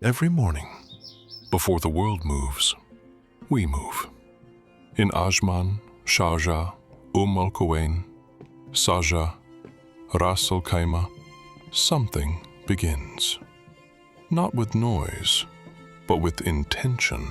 Every morning, before the world moves, we move. In Ajman, Sharjah, Al Quwain, Sharjah, Ras Al Khaimah, something begins. Not with noise, but with intention.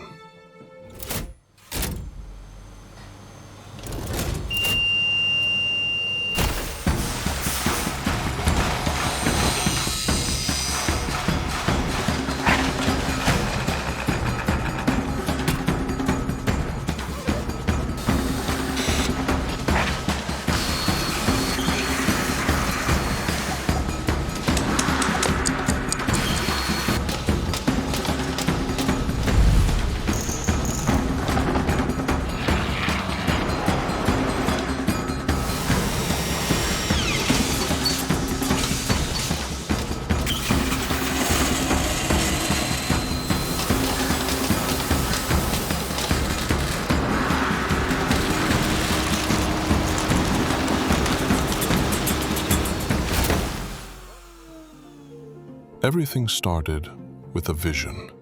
Everything started with a vision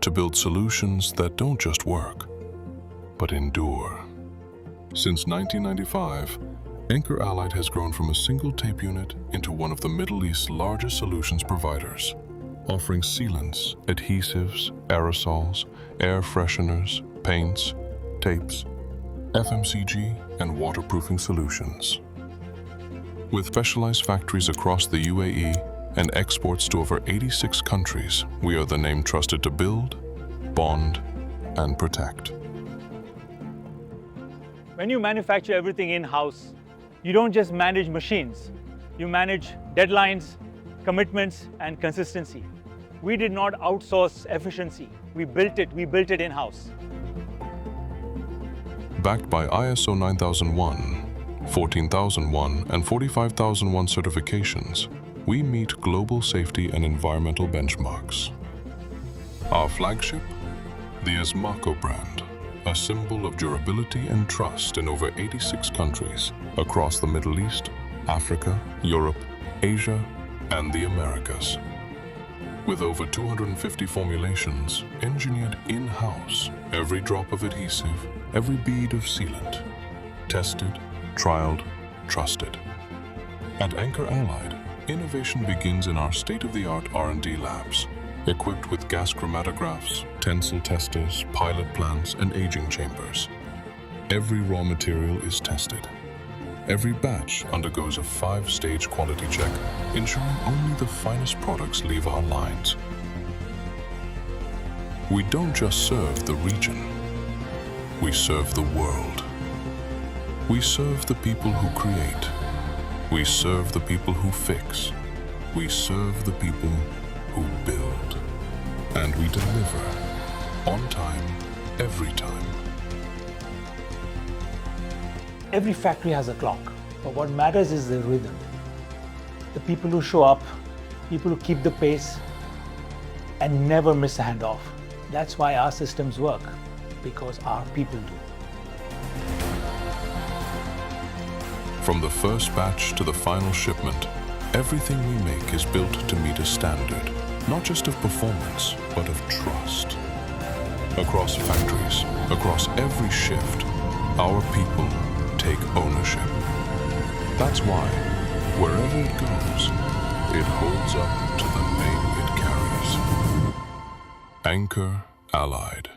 to build solutions that don't just work, but endure. Since 1995, Anchor Allied has grown from a single tape unit into one of the Middle East's largest solutions providers, offering sealants, adhesives, aerosols, air fresheners, paints, tapes, FMCG, and waterproofing solutions. With specialized factories across the UAE and exports to over 86 countries, we are the name trusted to build, bond, and protect. When you manufacture everything in-house, you don't just manage machines. You manage deadlines, commitments, and consistency. We did not outsource efficiency. We built it in-house. Backed by ISO 9001, 14001, and 45001 certifications, we meet global safety and environmental benchmarks. Our flagship, the ASMACO brand, a symbol of durability and trust in over 86 countries across the Middle East, Africa, Europe, Asia, and the Americas. With over 250 formulations engineered in-house, every drop of adhesive, every bead of sealant, tested, trialed, trusted. At Anchor Allied, innovation begins in our state-of-the-art R&D labs, equipped with gas chromatographs, tensile testers, pilot plants, and aging chambers. Every raw material is tested. Every batch undergoes a 5-stage quality check, ensuring only the finest products leave our lines. We don't just serve the region, we serve the world. We serve the people who create. We serve the people who fix. We serve the people who build. And we deliver on time, every time. Every factory has a clock, but what matters is the rhythm. The people who show up, people who keep the pace, and never miss a handoff. That's why our systems work, because our people do. From the first batch to the final shipment, everything we make is built to meet a standard, not just of performance, but of trust. Across factories, across every shift, our people take ownership. That's why, wherever it goes, it holds up to the name it carries. Anchor Allied.